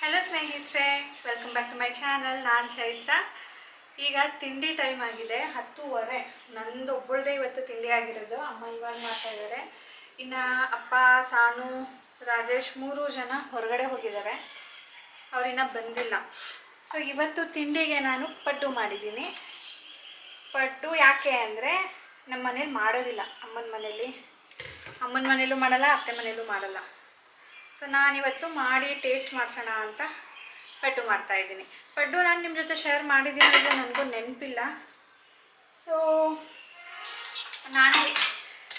Hello ಸ್ನೇಹಿತರೆ, welcome back to my channel. ನಾನು ಚೈತ್ರ. ಈಗ ತಿಂಡಿ ಟೈಮ್ ಆಗಿದೆ, 10:30. ನಂದು ಒಬ್ಬಳದೇ ಇವತ್ತು ತಿಂಡಿ ಆಗಿರೋದು. ಅಮ್ಮ ಇವಾಗ ಮಾಡ್ತಾ ಇದ್ದಾರೆ. ಇನ್ನು ಅಪ್ಪ, ಸಾನು, ರಾಜೇಶ್ 3 ಜನ ಹೊರಗಡೆ ಹೋಗಿದ್ದಾರೆ. ಅವರಿನ್ನ ಬಂದಿಲ್ಲ. ಸೊ ಇವತ್ತು ತಿಂಡಿಗೆ ನಾನು ಪಡ್ಡು ಮಾಡಿದ್ದೀನಿ. ಪಡ್ಡು ಯಾಕೆ ಅಂದರೆ ನಮ್ಮ ಮನೇಲಿ ಮಾಡೋದಿಲ್ಲ. ಅಮ್ಮನ ಮನೇಲೂ ಮಾಡಲ್ಲ, ಅತ್ತೆ ಮನೇಲೂ ಮಾಡಲ್ಲ. ಸೊ ನಾನಿವತ್ತು ಮಾಡಿ ಟೇಸ್ಟ್ ಮಾಡಿಸೋಣ ಅಂತ ಪಡ್ಡು ಮಾಡ್ತಾಯಿದ್ದೀನಿ. ಪಡ್ಡು ನಾನು ನಿಮ್ಮ ಜೊತೆ ಶೇರ್ ಮಾಡಿದ್ದೀನಿ, ನನಗೂ ನೆನಪಿಲ್ಲ. ಸೊ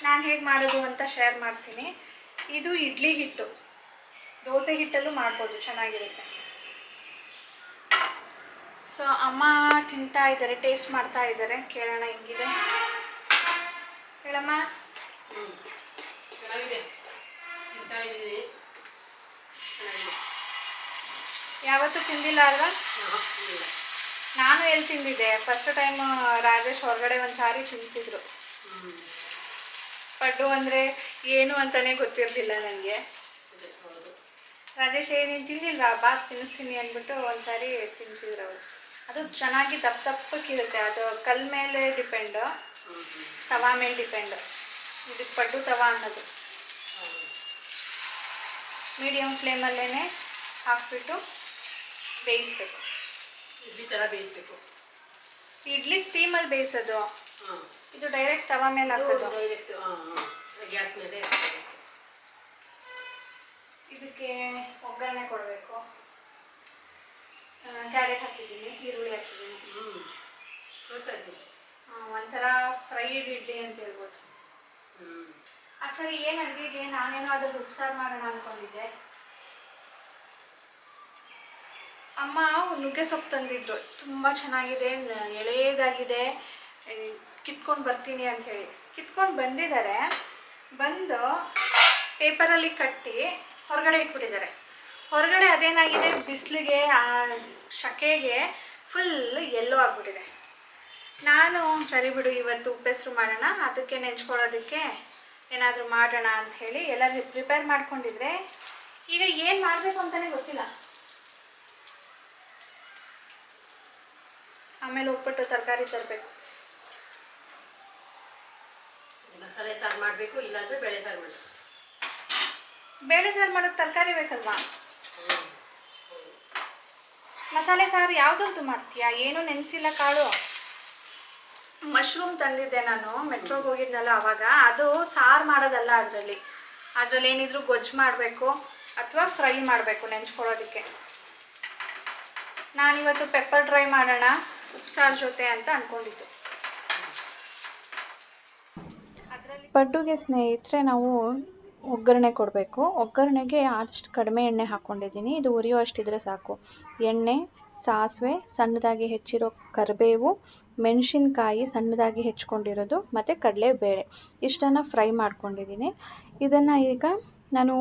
ನಾನು ಹೇಗೆ ಮಾಡೋದು ಅಂತ ಶೇರ್ ಮಾಡ್ತೀನಿ. ಇದು ಇಡ್ಲಿ ಹಿಟ್ಟು, ದೋಸೆ ಹಿಟ್ಟಲ್ಲೂ ಮಾಡ್ಬೋದು, ಚೆನ್ನಾಗಿರುತ್ತೆ. ಸೊ ಅಮ್ಮ ತಿಂತಾ ಇದ್ದಾರೆ, ಟೇಸ್ಟ್ ಮಾಡ್ತಾ ಇದ್ದಾರೆ. ಕೇಳೋಣ ಹೆಂಗಿದೆ. ಹೇಳಮ್ಮ. ಯಾವತ್ತೂ ತಿಂದಿಲ್ಲ ಅಲ್ವಾ? ನಾನು ಎಲ್ಲಿ ತಿಂದಿದ್ದೆ, ಫಸ್ಟ್ ಟೈಮ್ ರಾಜೇಶ್ ಹೊರಗಡೆ ಒಂದು ಸಾರಿ ತಿನ್ನಿಸಿದ್ರು. ಪಡ್ಡು ಅಂದರೆ ಏನು ಅಂತಲೇ ಗೊತ್ತಿರಲಿಲ್ಲ ನನಗೆ. ರಾಜೇಶ್ ನೀನು ತಿಂದಿಲ್ವಾ, ಬಾ ತಿನ್ನಿಸ್ತೀನಿ ಅಂದ್ಬಿಟ್ಟು ಒಂದು ಸಾರಿ ತಿನ್ನಿಸಿದ್ರು ಅವರು. ಅದು ಚೆನ್ನಾಗಿ ದಪ್ಪಕ್ಕಿರುತ್ತೆ. ಅದು ಕಲ್ ಮೇಲೆ ಡಿಪೆಂಡು, ತವಾ ಮೇಲೆ ಡಿಪೆಂಡು. ಇದಕ್ಕೆ ಪಡ್ಡು ತವಾ ಅನ್ನೋದು. ಮೀಡಿಯಮ್ ಫ್ಲೇಮಲ್ಲೇ ಹಾಕ್ಬಿಟ್ಟು ಬೇಯಿಸ್ಬೇಕು. ಇಡ್ಲಿ ಥರ ಬೇಯಿಸ್ಬೇಕು. ಇಡ್ಲಿ ಸ್ಟೀಮಲ್ಲಿ ಬೇಯಿಸೋದು, ಇದು ಡೈರೆಕ್ಟ್ ತವಾ ಮೇಲೆ ಹಾಕೋದು. ಗ್ಯಾಸ್ ಮೇಲೆ ಇದಕ್ಕೆ ಒಗ್ಗರಣೆ ಕೊಡಬೇಕು. ಕ್ಯಾರೆಟ್ ಹಾಕಿದ್ದೀನಿ, ಈರುಳ್ಳಿ ಹಾಕಿದ್ದೀನಿ. ಒಂಥರ ಫ್ರೈಡ್ ಇಡ್ಲಿ ಅಂತ ಹೇಳ್ಬೋದು. ಸರಿ, ಏನು ಅಡುಗೆಗೆ ನಾನೇನೋ ಅದ್ರದ್ದು ಉಪ್ಸಾರು ಮಾಡೋಣ ಅಂದ್ಕೊಂಡಿದ್ದೆ. ಅಮ್ಮ ನುಗ್ಗೆ ಸೊಪ್ಪು ತಂದಿದ್ರು, ತುಂಬ ಚೆನ್ನಾಗಿದೆ, ಎಳೆದಾಗಿದೆ, ಕಿತ್ಕೊಂಡು ಬರ್ತೀನಿ ಅಂಥೇಳಿ ಕಿತ್ಕೊಂಡು ಬಂದಿದ್ದಾರೆ. ಬಂದು ಪೇಪರಲ್ಲಿ ಕಟ್ಟಿ ಹೊರಗಡೆ ಇಟ್ಬಿಟ್ಟಿದ್ದಾರೆ. ಹೊರಗಡೆ ಅದೇನಾಗಿದೆ, ಬಿಸಿಲಿಗೆ, ಶಕೆಗೆ ಫುಲ್ ಎಲ್ಲೋ ಆಗಿಬಿಟ್ಟಿದೆ. ನಾನು ಸರಿ ಬಿಡು, ಇವತ್ತು ಉಪ್ಪೆಸರು ಮಾಡೋಣ, ಅದಕ್ಕೆ ನೆಂಚ್ಕೊಳ್ಳೋದಕ್ಕೆ ಏನಾದರೂ ಮಾಡೋಣ ಅಂಥೇಳಿ ಎಲ್ಲ ಪ್ರಿಪೇರ್ ಮಾಡ್ಕೊಂಡಿದ್ರೆ ಈಗ ಏನು ಮಾಡಬೇಕು ಅಂತಲೇ ಗೊತ್ತಿಲ್ಲ. ಆಮೇಲೆ ಹೋಗ್ಬಿಟ್ಟು ತರಕಾರಿ ತರಬೇಕು. ಮಸಾಲೆ ಸಾರು ಮಾಡಬೇಕು, ಇಲ್ಲಾಂದರೆ ಬೇಳೆ ಸಾರು ಮಾಡಬೇಕು. ಬೇಳೆ ಸಾರು ಮಾಡೋಕ್ಕೆ ತರಕಾರಿ ಬೇಕಲ್ವಾ? ಮಸಾಲೆ ಸಾರು ಯಾವುದ್ರದ್ದು ಮಾಡ್ತೀಯಾ? ಏನೂ ನೆನೆಸಿಲ್ಲ ಕಾಳು. ಮಶ್ರೂಮ್ ತಂದಿದ್ದೆ ನಾನು, ಮೆಟ್ರೋಗೆ ಹೋಗಿದ್ನಲ್ಲ ಅವಾಗ. ಅದು ಸಾರು ಮಾಡೋದಲ್ಲ, ಅದರಲ್ಲಿ ಏನಿದ್ರು ಗೊಜ್ಜು ಮಾಡಬೇಕು ಅಥವಾ ಫ್ರೈ ಮಾಡಬೇಕು ನೆಂಚ್ಕೊಳ್ಳೋದಕ್ಕೆ. ನಾನಿವತ್ತು ಪೆಪ್ಪರ್ ಡ್ರೈ ಮಾಡೋಣ ಉಪ್ಸಾರು ಜೊತೆ ಅಂತ ಅಂದ್ಕೊಂಡಿದ್ದು. ಅದರಲ್ಲಿ ಪಡ್ಡುಗೆ ಸ್ನೇಹಿತರೆ ನಾವು ಒಗ್ಗರಣೆ ಕೊಡಬೇಕು. ಒಗ್ಗರಣೆಗೆ ಆದಷ್ಟು ಕಡಿಮೆ ಎಣ್ಣೆ ಹಾಕ್ಕೊಂಡಿದ್ದೀನಿ. ಇದು ಉರಿಯೋ ಅಷ್ಟಿದ್ರೆ ಸಾಕು. ಎಣ್ಣೆ, ಸಾಸಿವೆ, ಸಣ್ಣದಾಗಿ ಹೆಚ್ಚಿರೋ ಕರಿಬೇವು, ಮೆಣಸಿನ್ಕಾಯಿ ಸಣ್ಣದಾಗಿ ಹೆಚ್ಕೊಂಡಿರೋದು, ಮತ್ತು ಕಡಲೆಬೇಳೆ ಇಷ್ಟನ್ನು ಫ್ರೈ ಮಾಡ್ಕೊಂಡಿದ್ದೀನಿ. ಇದನ್ನು ಈಗ ನಾನು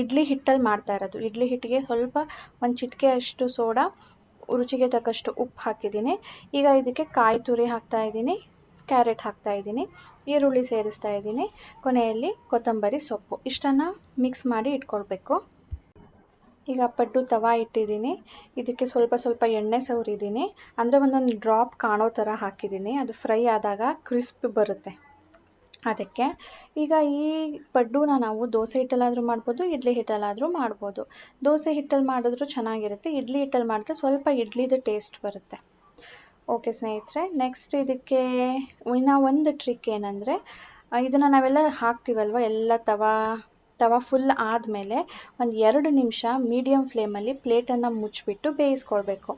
ಇಡ್ಲಿ ಹಿಟ್ಟಲ್ಲಿ ಮಾಡ್ತಾ ಇರೋದು. ಇಡ್ಲಿ ಹಿಟ್ಟಿಗೆ ಸ್ವಲ್ಪ ಒಂದು ಚಿಟಿಕೆ ಅಷ್ಟು ಸೋಡಾ, ರುಚಿಗೆ ತಕ್ಕಷ್ಟು ಉಪ್ಪು ಹಾಕಿದ್ದೀನಿ. ಈಗ ಇದಕ್ಕೆ ಕಾಯಿ ತುರಿ ಹಾಕ್ತಾಯಿದ್ದೀನಿ, ಕ್ಯಾರೆಟ್ ಹಾಕ್ತಾಯಿದ್ದೀನಿ, ಈರುಳ್ಳಿ ಸೇರಿಸ್ತಾ ಇದ್ದೀನಿ, ಕೊನೆಯಲ್ಲಿ ಕೊತ್ತಂಬರಿ ಸೊಪ್ಪು. ಇಷ್ಟನ್ನು ಮಿಕ್ಸ್ ಮಾಡಿ ಇಟ್ಕೊಳ್ಬೇಕು. ಈಗ ಪಡ್ಡು ತವಾ ಇಟ್ಟಿದ್ದೀನಿ. ಇದಕ್ಕೆ ಸ್ವಲ್ಪ ಎಣ್ಣೆ ಸವರಿದ್ದೀನಿ, ಅಂದರೆ ಒಂದೊಂದು ಡ್ರಾಪ್ ಕಾಣೋ ಥರ ಹಾಕಿದ್ದೀನಿ. ಅದು ಫ್ರೈ ಆದಾಗ ಕ್ರಿಸ್ಪ್ ಬರುತ್ತೆ ಅದಕ್ಕೆ. ಈಗ ಈ ಪಡ್ಡುನ ನಾವು ದೋಸೆ ಹಿಟ್ಟಲ್ಲಾದರೂ ಮಾಡ್ಬೋದು, ಇಡ್ಲಿ ಹಿಟ್ಟಲ್ಲಾದರೂ ಮಾಡ್ಬೋದು. ದೋಸೆ ಹಿಟ್ಟಲ್ಲಿ ಮಾಡಿದ್ರೂ ಚೆನ್ನಾಗಿರುತ್ತೆ, ಇಡ್ಲಿ ಹಿಟ್ಟಲ್ಲಿ ಮಾಡಿದ್ರೆ ಸ್ವಲ್ಪ ಇಡ್ಲಿದು ಟೇಸ್ಟ್ ಬರುತ್ತೆ. ಓಕೆ ಸ್ನೇಹಿತರೆ, ನೆಕ್ಸ್ಟ್ ಇದಕ್ಕೆ ಇನ್ನೂ ಒಂದು ಟ್ರಿಕ್ ಏನಂದರೆ, ಇದನ್ನು ನಾವೆಲ್ಲ ಹಾಕ್ತೀವಲ್ವ, ಎಲ್ಲ ತವಾ ಫುಲ್ ಆದಮೇಲೆ ಒಂದು 2 ನಿಮಿಷ ಮೀಡಿಯಮ್ ಫ್ಲೇಮಲ್ಲಿ ಪ್ಲೇಟನ್ನು ಮುಚ್ಚಿಬಿಟ್ಟು ಬೇಯಿಸ್ಕೊಳ್ಬೇಕು.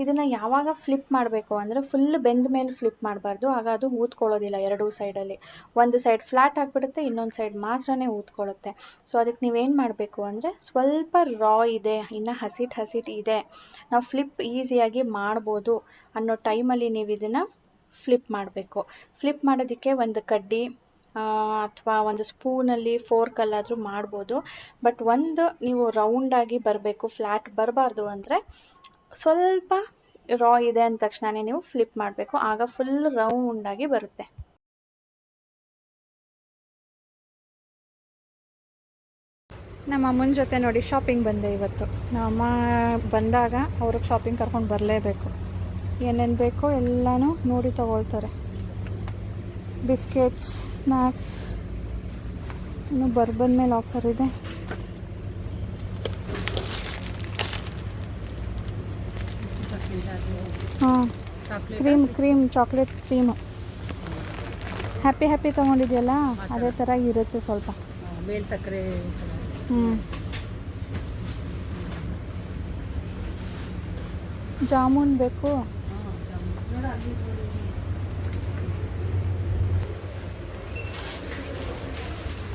ಇದನ್ನು ಯಾವಾಗ ಫ್ಲಿಪ್ ಮಾಡಬೇಕು ಅಂದರೆ ಫುಲ್ ಬೆಂದ ಮೇಲೆ ಫ್ಲಿಪ್ ಮಾಡಬಾರ್ದು, ಆಗ ಅದು ಊದ್ಕೊಳ್ಳೋದಿಲ್ಲ. 2 ಸೈಡಲ್ಲಿ ಒಂದು ಸೈಡ್ ಫ್ಲ್ಯಾಟ್ ಆಗಿಬಿಡುತ್ತೆ, ಇನ್ನೊಂದು ಸೈಡ್ ಮಾತ್ರನೇ ಊದ್ಕೊಳ್ಳುತ್ತೆ. ಸೊ ಅದಕ್ಕೆ ನೀವೇನು ಮಾಡಬೇಕು ಅಂದರೆ, ಸ್ವಲ್ಪ ರಾ ಇದೆ, ಇನ್ನು ಹಸಿಟ್ಟು ಇದೆ, ನಾವು ಫ್ಲಿಪ್ ಈಸಿಯಾಗಿ ಮಾಡ್ಬೋದು ಅನ್ನೋ ಟೈಮಲ್ಲಿ ನೀವು ಇದನ್ನು ಫ್ಲಿಪ್ ಮಾಡಬೇಕು. ಫ್ಲಿಪ್ ಮಾಡೋದಕ್ಕೆ ಒಂದು ಕಡ್ಡಿ ಅಥವಾ ಒಂದು ಸ್ಪೂನಲ್ಲಿ, ಫೋರ್ಕಲ್ಲಾದರೂ ಮಾಡ್ಬೋದು. ಬಟ್ ನೀವು ರೌಂಡಾಗಿ ಬರಬೇಕು, ಫ್ಲ್ಯಾಟ್ ಬರಬಾರ್ದು ಅಂದರೆ ಸ್ವಲ್ಪ ರಾ ಇದೆ ಅಂದ ತಕ್ಷಣವೇ ನೀವು ಫ್ಲಿಪ್ ಮಾಡಬೇಕು, ಆಗ ಫುಲ್ ರೌಂಡಾಗಿ ಬರುತ್ತೆ. ನಮ್ಮ ಅಮ್ಮನ ಜೊತೆ ನೋಡಿ ಶಾಪಿಂಗ್ ಬಂದೆ ಇವತ್ತು. ನಮ್ಮಮ್ಮ ಬಂದಾಗ ಅವ್ರಿಗೆ ಶಾಪಿಂಗ್ ಕರ್ಕೊಂಡು ಬರಲೇಬೇಕು. ಏನೇನು ಬೇಕೋ ಎಲ್ಲನೂ ನೋಡಿ ತಗೊಳ್ತಾರೆ. ಬಿಸ್ಕೆಟ್ಸ್, ಸ್ನ್ಯಾಕ್ಸ್ ಇನ್ನು ಬಂದಮೇಲೆ ಆಫರ್ ಇದೆ. ಹಾಂ, ಕ್ರೀಮ್ ಚಾಕ್ಲೇಟ್ ಕ್ರೀಮು. ಹ್ಯಾಪಿ ತೊಗೊಂಡಿದೆಯಲ್ಲ ಅದೇ ಥರ ಇರುತ್ತೆ ಸ್ವಲ್ಪ. ಮೇಲ್ ಸಕ್ಕರೆ. ಜಾಮೂನ್ ಬೇಕು.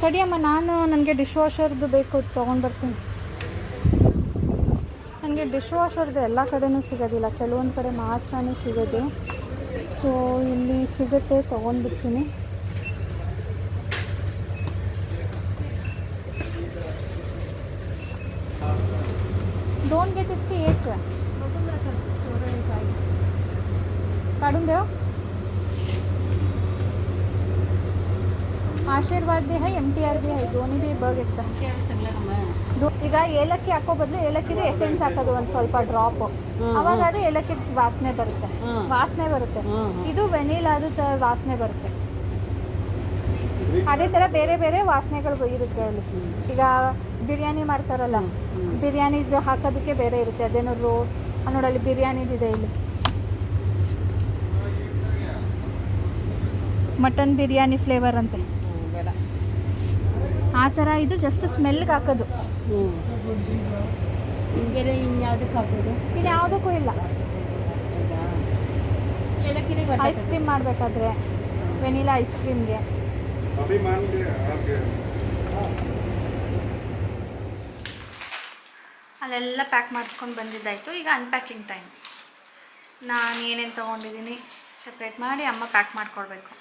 ತಡಿಯಮ್ಮ, ನನಗೆ ಡಿಶ್ ವಾಷರ್ದು ಬೇಕು, ತೊಗೊಂಡು ಬರ್ತೀನಿ. ನನಗೆ ಡಿಶ್ ವಾಷರ್ದು ಎಲ್ಲ ಕಡೆನೂ ಸಿಗೋದಿಲ್ಲ, ಕೆಲವೊಂದು ಕಡೆ ಮಾತ್ರನೇ ಸಿಗೋದು. ಸೊ ಇಲ್ಲಿ ಸಿಗುತ್ತೆ, ತೊಗೊಂಡ್ಬಿಡ್ತೀನಿ. दोन घेत इसके एक काढून देव. आशीर्वाद भी है, MTR भी है, दोन्ही भी बघित. ಈಗ ಏಲಕ್ಕಿ ಹಾಕೋ ಬದಲು ಏಲಕ್ಕಿದು ಎಸೆನ್ಸ್ ಹಾಕೋದು ಒಂದು ಸ್ವಲ್ಪ ಡ್ರಾಪ್. ಅವಾಗ ಅದು ಏಲಕ್ಕಿ ವಾಸನೆ ಬರುತ್ತೆ. ಇದು ವೆನಿಲಾದು ವಾಸನೆ ಬರುತ್ತೆ. ಅದೇ ಥರ ಬೇರೆ ಬೇರೆ ವಾಸನೆಗಳು ಇರುತ್ತೆ ಅಲ್ಲಿ. ಈಗ ಬಿರಿಯಾನಿ ಮಾಡ್ತಾರಲ್ಲ, ಬಿರಿಯಾನಿದು ಹಾಕೋದಕ್ಕೆ ಬೇರೆ ಇರುತ್ತೆ. ಅದೇನೋ ನೋಡಲ್ಲಿ ಬಿರಿಯಾನಿದಿದೆ, ಇಲ್ಲಿ ಮಟನ್ ಬಿರಿಯಾನಿ ಫ್ಲೇವರ್ ಅಂತೆ, ಆ ಥರ. ಇದು ಜಸ್ಟ್ ಸ್ಮೆಲ್ಗೆ ಹಾಕೋದು. ಇನ್ಯಾವುದಕ್ಕೂ ಇಲ್ಲ. ಐಸ್ ಕ್ರೀಮ್ ಮಾಡಬೇಕಾದ್ರೆ ವೆನಿಲಾ ಐಸ್ ಕ್ರೀಮ್ಗೆ ಅಲ್ಲೆಲ್ಲ ಪ್ಯಾಕ್ ಮಾಡಿಸ್ಕೊಂಡು ಬಂದಿದ್ದಾಯಿತು. ಈಗ ಅನ್ಪ್ಯಾಕಿಂಗ್ ಟೈಮ್. ನಾನು ಏನೇನು ತೊಗೊಂಡಿದ್ದೀನಿ ಸಪ್ರೇಟ್ ಮಾಡಿ ಅಮ್ಮ ಪ್ಯಾಕ್ ಮಾಡಿಕೊಡ್ಬೇಕು.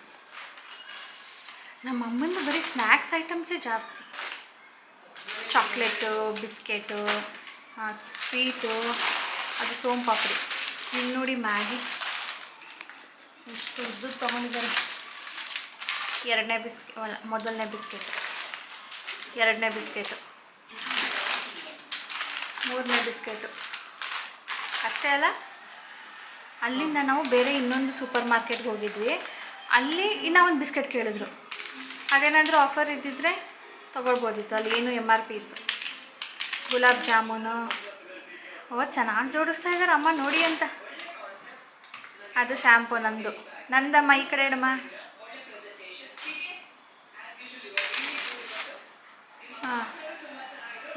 ನಮ್ಮ ಅಮ್ಮಂದು ಬರೀ ಸ್ನ್ಯಾಕ್ಸ್ ಐಟಮ್ಸೇ ಜಾಸ್ತಿ. ಚಾಕ್ಲೇಟು, ಬಿಸ್ಕೆಟು, ಸ್ವೀಟು, ಅದು ಸೋಮ್ ಪಾಪಡಿ. ಇಲ್ಲಿ ನೋಡಿ ಮ್ಯಾಗಿ ಎಷ್ಟು ಉದ್ದು ತೊಗೊಂಡಿದ್ದಾರೆ. ಮೊದಲನೇ ಬಿಸ್ಕೆಟ್, ಎರಡನೇ ಬಿಸ್ಕೆಟು, ಮೂರನೇ ಬಿಸ್ಕೆಟು. ಅಷ್ಟೇ ಅಲ್ಲ, ಅಲ್ಲಿಂದ ನಾವು ಬೇರೆ ಇನ್ನೊಂದು ಸೂಪರ್ ಮಾರ್ಕೆಟ್ಗೆ ಹೋಗಿದ್ವಿ. ಅಲ್ಲಿ ಇನ್ನೂ ಒಂದು ಬಿಸ್ಕೆಟ್ ಕೇಳಿದ್ರು. ಅದೇನಾದರೂ ಆಫರ್ ಇದ್ದಿದ್ರೆ ತೊಗೊಳ್ಬೋದಿತ್ತು. ಅಲ್ಲಿ ಏನು MRP ಇತ್ತು. ಗುಲಾಬ್ ಜಾಮೂನು ಚೆನ್ನಾಗಿ ಜೋಡಿಸ್ತಾ ಇದ್ದಾರೆ ಅಮ್ಮ ನೋಡಿ ಅಂತ. ಅದು ಶ್ಯಾಂಪು ನಂದಮ್ಮ ಈ ಕಡೆ ಇಡಮ್ಮ. ಹಾಂ,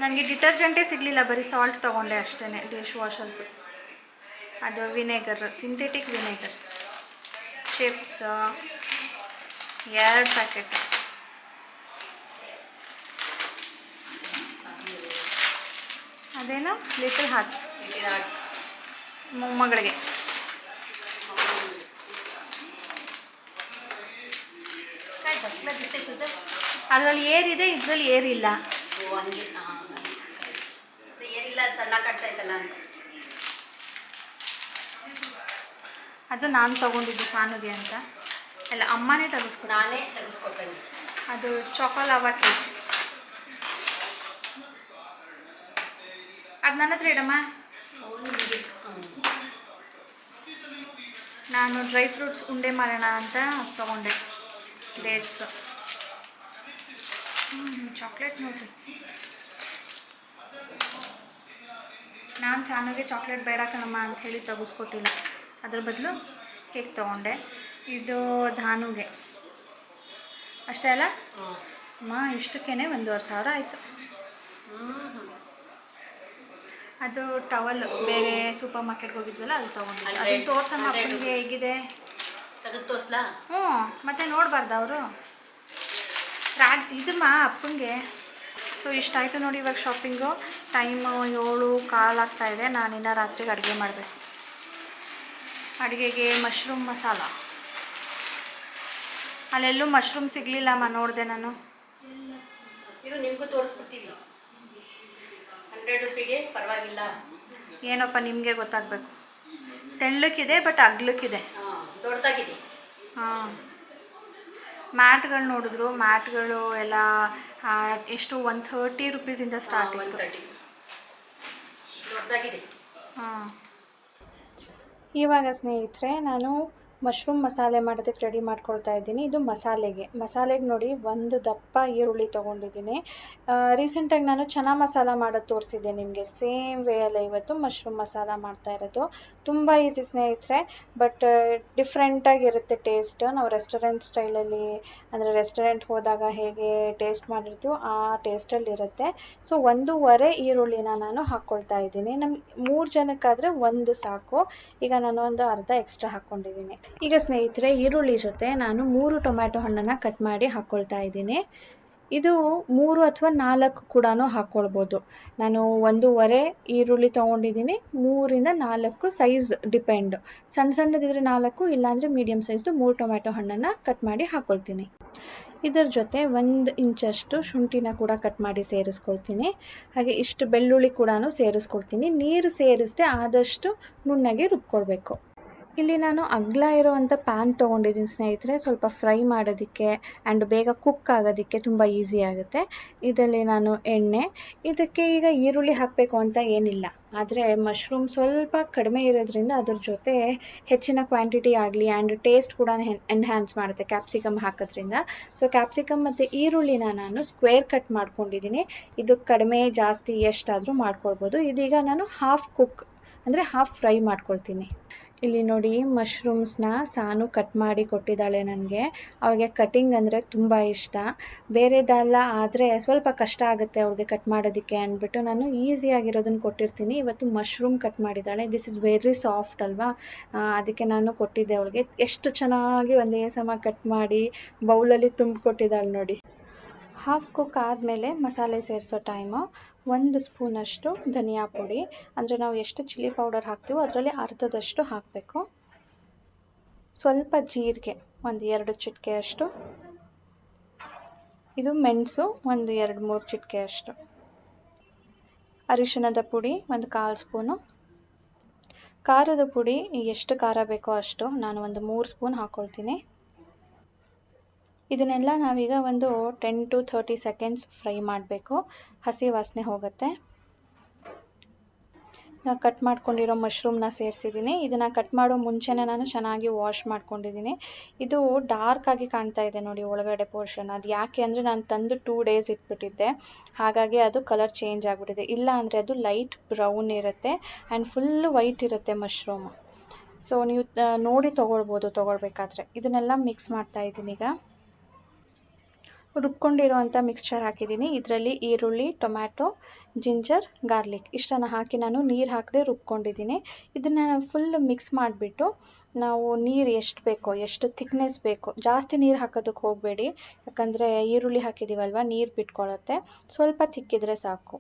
ನನಗೆ ಡಿಟರ್ಜೆಂಟೇ ಸಿಗಲಿಲ್ಲ, ಬರೀ ಸಾಲ್ಟ್ ತೊಗೊಂಡೆ ಅಷ್ಟೇ. ಡಿಶ್ ವಾಷರ್ದು ಅದು vinegar, synthetic vinegar. Chips 2 packet. ಅದೇನು ಲಿಟಲ್ ಹಾರ್ಟ್ಸ್ ಮೊಮ್ಮಗಳಿಗೆ. ಅದರಲ್ಲಿ ಏರಿದೆ, ಇದರಲ್ಲಿ ಏರಿಲ್ಲ. ಏರಿಲ್ಲ, ಸಣ್ಣ ಕಟ್ತಾಯ್ತಲ್ಲ ಅಂತ. ಅದು ನಾನು ತೊಗೊಂಡಿದ್ದು ಸಾನುಗೆ ಅಂತ. ಅಲ್ಲ, ಅಮ್ಮನೇ ನಾನೇ ತೆಗೆಸ್ಕೊಟ್ಟೆ. ಅದು ಚಾಕೊಲಾವಾ ಕೇಕ್. ಅದು ನನ್ನ ಹತ್ರ ಇಡಮ್ಮ. ನಾನು ಡ್ರೈ ಫ್ರೂಟ್ಸ್ ಉಂಡೆ ಮಾಡೋಣ ಅಂತ ತೊಗೊಂಡೆ. ಡೇಟ್ಸ್, ಚಾಕ್ಲೇಟ್ ನೋಡಿರಿ. ನಾನು ಸಾನುಗೆ ಚಾಕ್ಲೇಟ್ ಬೇಡ ಕಣಮ್ಮ ಅಂತ ಹೇಳಿ ತೆಗೆಸ್ಕೊಟ್ಟಿಲ್ಲ. ಅದ್ರ ಬದಲು ಕೇಕ್ ತೊಗೊಂಡೆ. ಇದು ಧಾನುಗೆ. ಅಷ್ಟೇ ಅಲ್ಲ ಅಮ್ಮ, ಇಷ್ಟಕ್ಕೇ 1,500 ಆಯಿತು. ಅದು ಟವಲ್ ಬೇರೆ ಸೂಪರ್ ಮಾರ್ಕೆಟ್ಗೆ ಹೋಗಿದ್ವಲ್ಲ, ಅದು ತೊಗೊಂಡಿದ್ದೆ. ಅದನ್ನು ತೋರ್ಸಮ್ಮ ಅಪ್ಪನಿಗೆ ಹೇಗಿದೆ. ತೆಗೆದು ತೋರಿಸ್ಲಾ? ಮತ್ತೆ ನೋಡಬಾರ್ದು ಅವರು. ಇದಮ್ಮ ಅಪ್ಪನಿಗೆ. ಸೊ ಇಷ್ಟಾಯಿತು ನೋಡಿ ಇವಾಗ ಶಾಪಿಂಗು. ಟೈಮು 7:15 ಆಗ್ತಾಯಿದೆ. ನಾನಿನ್ನು ರಾತ್ರಿಗೆ ಅಡುಗೆ ಮಾಡಬೇಕು. ಅಡುಗೆಗೆ ಮಶ್ರೂಮ್ ಮಸಾಲ. ಅಲ್ಲೆಲ್ಲೂ ಮಶ್ರೂಮ್ ಸಿಗಲಿಲ್ಲಮ್ಮ, ನೋಡಿದೆ ನಾನು. ಇದು ನಿಮಗೂ ತೋರಿಸ್ಬಿಡ್ತೀವಿ. 100 ರೂಪಾಯಿಗೆ ಪರವಾಗಿಲ್ಲ. ಏನಪ್ಪ ನಿಮಗೆ ಗೊತ್ತಾಗಬೇಕು. ತೆಳ್ಳಕ್ಕಿದೆ, ಬಟ್ ಅಗ್ಲಕ್ಕಿದೆ. ದೊಡ್ಡದಾಗಿದೆ. ಹಾಂ, ಮ್ಯಾಟ್ಗಳು ನೋಡಿದ್ರು, ಮ್ಯಾಟ್ಗಳು ಎಲ್ಲ ಎಷ್ಟು 130 ರುಪೀಸಿಂದ ಸ್ಟಾರ್ಟ್ ಇತ್ತು. 130 ದೊಡ್ಡದಾಗಿದೆ. ಹಾಂ, ಇವಾಗ ಸ್ನೇಹಿತರೆ ನಾನು ಮಶ್ರೂಮ್ ಮಸಾಲೆ ಮಾಡೋದಕ್ಕೆ ರೆಡಿ ಮಾಡ್ಕೊಳ್ತಾ ಇದ್ದೀನಿ. ಇದು ಮಸಾಲೆಗೆ ನೋಡಿ ಒಂದು ದಪ್ಪ ಈರುಳ್ಳಿ ತೊಗೊಂಡಿದ್ದೀನಿ. ರೀಸೆಂಟಾಗಿ ನಾನು ಚನಾ ಮಸಾಲ ಮಾಡೋದು ತೋರಿಸಿದ್ದೆ ನಿಮಗೆ. ಸೇಮ್ ವೇಯಲ್ಲೇ ಇವತ್ತು ಮಶ್ರೂಮ್ ಮಸಾಲ ಮಾಡ್ತಾ ಇರೋದು. ತುಂಬ ಈಸಿ ಸ್ನೇಹಿತರೆ, ಬಟ್ ಡಿಫ್ರೆಂಟಾಗಿರುತ್ತೆ ಟೇಸ್ಟ್. ನಾವು ರೆಸ್ಟೋರೆಂಟ್ ಸ್ಟೈಲಲ್ಲಿ, ಅಂದರೆ ರೆಸ್ಟೋರೆಂಟ್ ಹೋದಾಗ ಹೇಗೆ ಟೇಸ್ಟ್ ಮಾಡಿರ್ತೀವೋ ಆ ಟೇಸ್ಟಲ್ಲಿ ಇರುತ್ತೆ. ಸೊ 1.5 ಈರುಳ್ಳಿನ ನಾನು ಹಾಕ್ಕೊಳ್ತಾ ಇದ್ದೀನಿ. ನಮ್ಗೆ 3 ಜನಕ್ಕಾದರೆ ಒಂದು ಸಾಕು. ಈಗ ನಾನು ಒಂದು ಅರ್ಧ ಎಕ್ಸ್ಟ್ರಾ ಹಾಕ್ಕೊಂಡಿದ್ದೀನಿ. ಈಗ ಸ್ನೇಹಿತರೆ, ಈರುಳ್ಳಿ ಜೊತೆ ನಾನು 3 ಟೊಮ್ಯಾಟೊ ಹಣ್ಣನ್ನು ಕಟ್ ಮಾಡಿ ಹಾಕ್ಕೊಳ್ತಾ ಇದ್ದೀನಿ. ಇದು 3 ಅಥವಾ 4 ಕೂಡ ಹಾಕ್ಕೊಳ್ಬೋದು. ನಾನು 1.5 ಈರುಳ್ಳಿ ತೊಗೊಂಡಿದ್ದೀನಿ, 3ರಿಂದ 4 ಸೈಜ್ ಡಿಪೆಂಡ್. ಸಣ್ಣದಿದ್ರೆ 4, ಇಲ್ಲಾಂದರೆ ಮೀಡಿಯಮ್ ಸೈಜ್ದು 3 ಟೊಮ್ಯಾಟೊ ಹಣ್ಣನ್ನು ಕಟ್ ಮಾಡಿ ಹಾಕ್ಕೊಳ್ತೀನಿ. ಇದರ ಜೊತೆ 1 ಇಂಚಷ್ಟು ಶುಂಠಿನ ಕೂಡ ಕಟ್ ಮಾಡಿ ಸೇರಿಸ್ಕೊಳ್ತೀನಿ. ಹಾಗೆ ಇಷ್ಟು ಬೆಳ್ಳುಳ್ಳಿ ಕೂಡ ಸೇರಿಸ್ಕೊಳ್ತೀನಿ. ನೀರು ಸೇರಿಸದೆ ಆದಷ್ಟು ನುಣ್ಣಗೆ ರುಬ್ಕೊಳ್ಬೇಕು. ಇಲ್ಲಿ ನಾನು ಅಗಲ ಇರೋವಂಥ ಪ್ಯಾನ್ ತೊಗೊಂಡಿದ್ದೀನಿ ಸ್ನೇಹಿತರೆ, ಸ್ವಲ್ಪ ಫ್ರೈ ಮಾಡೋದಕ್ಕೆ ಆ್ಯಂಡ್ ಬೇಗ ಕುಕ್ ಆಗೋದಕ್ಕೆ ತುಂಬ ಈಸಿ ಆಗುತ್ತೆ. ಇದರಲ್ಲಿ ನಾನು ಎಣ್ಣೆ, ಇದಕ್ಕೆ ಈಗ ಈರುಳ್ಳಿ ಹಾಕಬೇಕು ಅಂತ ಏನಿಲ್ಲ, ಆದರೆ ಮಶ್ರೂಮ್ ಸ್ವಲ್ಪ ಕಡಿಮೆ ಇರೋದ್ರಿಂದ ಅದ್ರ ಜೊತೆ ಹೆಚ್ಚಿನ ಕ್ವಾಂಟಿಟಿ ಆಗಲಿ ಆ್ಯಂಡ್ ಟೇಸ್ಟ್ ಕೂಡ ಎನ್ಹ್ಯಾನ್ಸ್ ಮಾಡುತ್ತೆ ಕ್ಯಾಪ್ಸಿಕಮ್ ಹಾಕೋದ್ರಿಂದ. ಸೊ ಕ್ಯಾಪ್ಸಿಕಮ್ ಮತ್ತು ಈರುಳ್ಳಿನ ನಾನು ಸ್ಕ್ವೇರ್ ಕಟ್ ಮಾಡ್ಕೊಂಡಿದ್ದೀನಿ. ಇದು ಕಡಿಮೆ ಜಾಸ್ತಿ ಎಷ್ಟಾದರೂ ಮಾಡ್ಕೊಳ್ಬೋದು. ಇದೀಗ ನಾನು ಹಾಫ್ ಕುಕ್ ಅಂದರೆ ಹಾಫ್ ಫ್ರೈ ಮಾಡ್ಕೊಳ್ತೀನಿ. ಇಲ್ಲಿ ನೋಡಿ, ಮಶ್ರೂಮ್ಸ್ನ ಸಾನು ಕಟ್ ಮಾಡಿ ಕೊಟ್ಟಿದ್ದಾಳೆ ನನಗೆ. ಅವಳಿಗೆ ಕಟಿಂಗ್ ಅಂದರೆ ತುಂಬ ಇಷ್ಟ. ಬೇರೆದೆಲ್ಲ ಆದರೆ ಸ್ವಲ್ಪ ಕಷ್ಟ ಆಗುತ್ತೆ ಅವ್ಳಿಗೆ ಕಟ್ ಮಾಡೋದಕ್ಕೆ ಅಂದ್ಬಿಟ್ಟು ನಾನು ಈಸಿಯಾಗಿರೋದನ್ನು ಕೊಟ್ಟಿರ್ತೀನಿ. ಇವತ್ತು ಮಶ್ರೂಮ್ ಕಟ್ ಮಾಡಿದ್ದಾಳೆ. ದಿಸ್ ಇಸ್ ವೆರಿ ಸಾಫ್ಟ್ ಅಲ್ವಾ, ಅದಕ್ಕೆ ನಾನು ಕೊಟ್ಟಿದ್ದೆ ಅವಳಿಗೆ. ಎಷ್ಟು ಚೆನ್ನಾಗಿ ಒಂದೇ ಸಮ ಕಟ್ ಮಾಡಿ ಬೌಲಲ್ಲಿ ತುಂಬಿಕೊಟ್ಟಿದ್ದಾಳೆ ನೋಡಿ. ಹಾಫ್ ಕುಕ್ ಆದಮೇಲೆ ಮಸಾಲೆ ಸೇರಿಸೋ ಟೈಮು. 1 ಸ್ಪೂನಷ್ಟು ಧನಿಯಾ ಪುಡಿ, ಅಂದರೆ ನಾವು ಎಷ್ಟು ಚಿಲ್ಲಿ ಪೌಡರ್ ಹಾಕ್ತೀವೋ ಅದರಲ್ಲಿ ಅರ್ಧದಷ್ಟು ಹಾಕಬೇಕು. ಸ್ವಲ್ಪ ಜೀರಿಗೆ, 1-2 ಚಿಟಿಕೆಯಷ್ಟು. ಇದು ಮೆಣಸು, 1-2-3 ಚಿಟಿಕೆಯಷ್ಟು. ಅರಿಶಿಣದ ಪುಡಿ 1/4 ಸ್ಪೂನು. ಖಾರದ ಪುಡಿ ಎಷ್ಟು ಖಾರ ಬೇಕೋ ಅಷ್ಟು, ನಾನು 3 ಸ್ಪೂನ್ ಹಾಕ್ಕೊಳ್ತೀನಿ. ಇದನ್ನೆಲ್ಲ ನಾವೀಗ 10 to 30 ಸೆಕೆಂಡ್ಸ್ ಫ್ರೈ ಮಾಡಬೇಕು, ಹಸಿ ವಾಸನೆ ಹೋಗುತ್ತೆ. ನಾನು ಕಟ್ ಮಾಡ್ಕೊಂಡಿರೋ ಮಶ್ರೂಮ್ನ ಸೇರಿಸಿದ್ದೀನಿ. ಇದನ್ನು ಕಟ್ ಮಾಡೋ ಮುಂಚೆನೇ ನಾನು ಚೆನ್ನಾಗಿ ವಾಶ್ ಮಾಡ್ಕೊಂಡಿದ್ದೀನಿ. ಇದು ಡಾರ್ಕ್ ಆಗಿ ಕಾಣ್ತಾ ಇದೆ ನೋಡಿ ಒಳಗಡೆ ಪೋರ್ಷನ್. ಅದು ಯಾಕೆ ಅಂದರೆ ನಾನು ತಂದು 2 ಡೇಸ್ ಇಟ್ಬಿಟ್ಟಿದ್ದೆ, ಹಾಗಾಗಿ ಅದು ಕಲರ್ ಚೇಂಜ್ ಆಗಿಬಿಟ್ಟಿದೆ. ಇಲ್ಲ ಅಂದರೆ ಅದು ಲೈಟ್ ಬ್ರೌನ್ ಇರುತ್ತೆ ಆ್ಯಂಡ್ ಫುಲ್ಲು ವೈಟ್ ಇರುತ್ತೆ ಮಶ್ರೂಮು. ಸೊ ನೀವು ನೋಡಿ ತೊಗೊಳ್ಬೇಕಾದ್ರೆ. ಇದನ್ನೆಲ್ಲ ಮಿಕ್ಸ್ ಮಾಡ್ತಾ ಇದ್ದೀನಿ. ಈಗ ರುಬ್ಕೊಂಡಿರೋವಂಥ ಮಿಕ್ಸ್ಚರ್ ಹಾಕಿದ್ದೀನಿ. ಇದರಲ್ಲಿ ಈರುಳ್ಳಿ, ಟೊಮ್ಯಾಟೊ, ಜಿಂಜರ್, ಗಾರ್ಲಿಕ್ ಇಷ್ಟನ್ನು ಹಾಕಿ ನಾನು ನೀರು ಹಾಕದೆ ರುಬ್ಕೊಂಡಿದ್ದೀನಿ. ಇದನ್ನು ಫುಲ್ ಮಿಕ್ಸ್ ಮಾಡಿಬಿಟ್ಟು ನಾವು ನೀರು ಎಷ್ಟು ಬೇಕೋ, ಎಷ್ಟು ಥಿಕ್ನೆಸ್ ಬೇಕೋ, ಜಾಸ್ತಿ ನೀರು ಹಾಕೋದಕ್ಕೆ ಹೋಗಬೇಡಿ, ಯಾಕಂದರೆ ಈರುಳ್ಳಿ ಹಾಕಿದ್ದೀವಲ್ವ, ನೀರು ಬಿಟ್ಕೊಳ್ಳುತ್ತೆ. ಸ್ವಲ್ಪ ತಿಕ್ಕಿದ್ರೆ ಸಾಕು.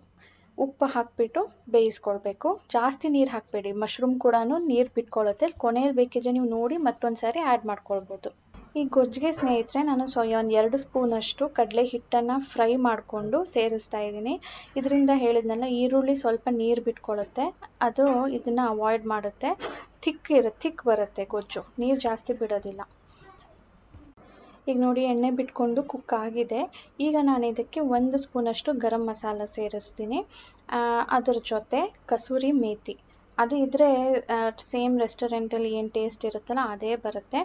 ಉಪ್ಪು ಹಾಕಿಬಿಟ್ಟು ಬೇಯಿಸ್ಕೊಳ್ಬೇಕು. ಜಾಸ್ತಿ ನೀರು ಹಾಕಬೇಡಿ, ಮಶ್ರೂಮ್ ಕೂಡ ನೀರು ಬಿಟ್ಕೊಳ್ಳುತ್ತೆ. ಕೊನೆಯಲ್ಲಿ ಬೇಕಿದ್ರೆ ನೀವು ನೋಡಿ ಮತ್ತೊಂದು ಸಾರಿ ಆ್ಯಡ್ ಮಾಡ್ಕೊಳ್ಬೋದು. ಈ ಗೊಜ್ಜಿಗೆ ಸ್ನೇಹಿತರೆ ನಾನು 2 ಸ್ಪೂನಷ್ಟು ಕಡಲೆ ಹಿಟ್ಟನ್ನು ಫ್ರೈ ಮಾಡಿಕೊಂಡು ಸೇರಿಸ್ತಾ ಇದ್ದೀನಿ. ಇದರಿಂದ ಹೇಳಿದ್ನಲ್ಲ, ಈರುಳ್ಳಿ ಸ್ವಲ್ಪ ನೀರು ಬಿಟ್ಕೊಳ್ಳುತ್ತೆ, ಅದು ಇದನ್ನು ಅವಾಯ್ಡ್ ಮಾಡುತ್ತೆ. ಥಿಕ್ ಬರುತ್ತೆ ಗೊಜ್ಜು, ನೀರು ಜಾಸ್ತಿ ಬಿಡೋದಿಲ್ಲ. ಈಗ ನೋಡಿ, ಎಣ್ಣೆ ಬಿಟ್ಕೊಂಡು ಕುಕ್ ಆಗಿದೆ. ಈಗ ನಾನು ಇದಕ್ಕೆ 1 ಸ್ಪೂನಷ್ಟು ಗರಂ ಮಸಾಲ ಸೇರಿಸ್ತೀನಿ. ಅದರ ಜೊತೆ ಕಸೂರಿ ಮೇಥಿ, ಅದು ಇದ್ದರೆ ಸೇಮ್ ರೆಸ್ಟೋರೆಂಟಲ್ಲಿ ಏನು ಟೇಸ್ಟ್ ಇರುತ್ತಲ್ಲ ಅದೇ ಬರುತ್ತೆ.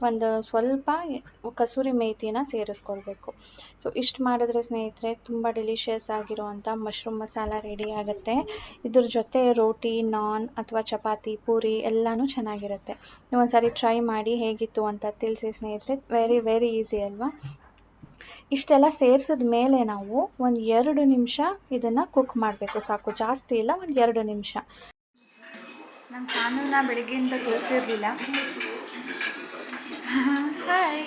ಒಂದು ಸ್ವಲ್ಪ ಕಸೂರಿ ಮೇಥಿನ ಸೇರಿಸ್ಕೊಳ್ಬೇಕು. ಸೊ ಇಷ್ಟು ಮಾಡಿದ್ರೆ ಸ್ನೇಹಿತರೆ ತುಂಬ ಡೆಲಿಷಿಯಸ್ ಆಗಿರುವಂಥ ಮಶ್ರೂಮ್ ಮಸಾಲ ರೆಡಿ ಆಗುತ್ತೆ. ಇದ್ರ ಜೊತೆ ರೋಟಿ, ನಾನ್ ಅಥವಾ ಚಪಾತಿ, ಪೂರಿ ಎಲ್ಲನೂ ಚೆನ್ನಾಗಿರುತ್ತೆ. ನೀವು ಒಂದ್ಸಾರಿ ಟ್ರೈ ಮಾಡಿ ಹೇಗಿತ್ತು ಅಂತ ತಿಳಿಸಿ ಸ್ನೇಹಿತರೆ. ವೆರಿ ಈಸಿ ಅಲ್ವಾ. ಇಷ್ಟೆಲ್ಲ ಸೇರಿಸಿದ ಮೇಲೆ ನಾವು 2 ನಿಮಿಷ ಇದನ್ನು ಕುಕ್ ಮಾಡಬೇಕು, ಸಾಕು, ಜಾಸ್ತಿ ಇಲ್ಲ, 2 ನಿಮಿಷ. ನಾನು ಸಾನೂನ ಬೆಳಗ್ಗೆಯಿಂದ ತೋರಿಸಿರಲಿಲ್ಲ. ಹಾಯ್,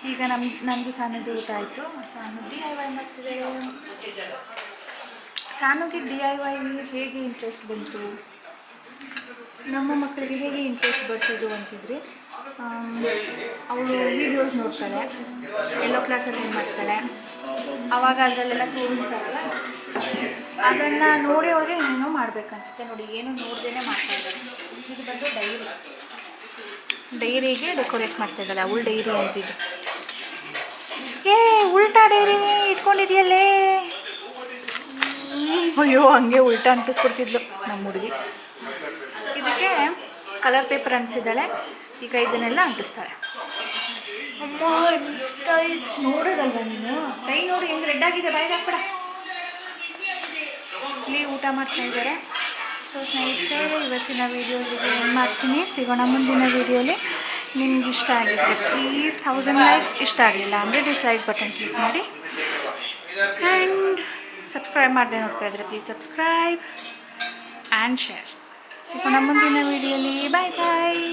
ಈಗ ನಮ್ಮದು ಸಾನುದು ಊಟ ಆಯಿತು. ಸಾನು DIY ಮಾಡ್ತಿದೆ. ಸಾನುಗೆ DIY ಹೇಗೆ ಇಂಟ್ರೆಸ್ಟ್ ಬಂತು, ನಮ್ಮ ಮಕ್ಕಳಿಗೆ ಹೇಗೆ ಇಂಟ್ರೆಸ್ಟ್ ಬರ್ಸೋದು ಅಂತಿದ್ರಿ. ಅವಳು ವೀಡಿಯೋಸ್ ನೋಡ್ತಾಳೆ, ಎಲ್ಲೋ ಕ್ಲಾಸಲ್ಲಿ ಏನು ಮಾಡ್ತಾಳೆ, ಆವಾಗ ಅದರಲ್ಲೆಲ್ಲ ತೋರಿಸ್ತಾರಲ್ಲ, ಅದನ್ನು ನೋಡಿ ಅವ್ರಿಗೆ ಏನೋ ಮಾಡ್ಬೇಕನ್ಸುತ್ತೆ. ನೋಡಿ, ಏನು ನೋಡ್ದೇ ಮಾಡ್ತಾಯಿದ್ದಾರೆ. ಇದು ಬಂದು ಡೈರಿ. ಡೈರಿಗೆ ಡೆಕೋರೇಟ್ ಮಾಡ್ತಾ ಇದ್ದಾಳೆ. ಅವಳು ಡೈರಿ ಅಂತಿದ್ದು. ಏ ಉಲ್ಟಾ ಡೈರಿ ಇಟ್ಕೊಂಡಿದ್ಯಲ್ಲೇ. ಅಯ್ಯೋ ಹಂಗೆ ಉಲ್ಟಾ ಅಂಟಿಸ್ಬಿಡ್ತಿದ್ಲು ನಮ್ಮ ಹುಡುಗಿ. ಇದಕ್ಕೆ ಕಲರ್ ಪೇಪರ್ ಅಂಟಿಸಿದ್ದಾಳೆ. ಈಗ ಇದನ್ನೆಲ್ಲ ಅಂಟಿಸ್ತಾಳೆ. ಅಮ್ಮ ಅನಿಸ್ತಾ ಇತ್ತು, ನೋಡೋದಲ್ವ ನೀನು? ಕೈ ನೋಡಿ ಹೆಂಗೆ ರೆಡ್ ಆಗಿದೆ, ಬಾಯಿಗೆ ಹಾಕ್ಬೇಡ. ಇಲ್ಲಿ ಊಟ ಮಾಡ್ತಾ ಇದ್ದಾರೆ. ಸೊ ಸ್ನೇಹಿತರೆ, ಇವತ್ತಿನ ವೀಡಿಯೋಲಿ ಏನು ಮಾಡ್ತೀನಿ, ಸಿಗೋಣ ಮುಂದಿನ ವೀಡಿಯೋಲಿ. ನಿಮ್ಗೆ ಇಷ್ಟ ಆಗಿದ್ರೆ ಪ್ಲೀಸ್ 1000 ಲೈಕ್ಸ್, ಇಷ್ಟ ಆಗಲಿಲ್ಲ ಅಂದರೆ ಡಿಸ್ಲೈಕ್ ಬಟನ್ ಕ್ಲಿಕ್ ಮಾಡಿ. ಆ್ಯಂಡ್ ಸಬ್ಸ್ಕ್ರೈಬ್ ಮಾಡದೆ ನೋಡ್ತಾ ಇದ್ರೆ ಪ್ಲೀಸ್ ಸಬ್ಸ್ಕ್ರೈಬ್ ಆ್ಯಂಡ್ ಶೇರ್. ಸಿಗೋಣ ಮುಂದಿನ ವೀಡಿಯೋಲಿ. ಬಾಯ್ ಬಾಯ್.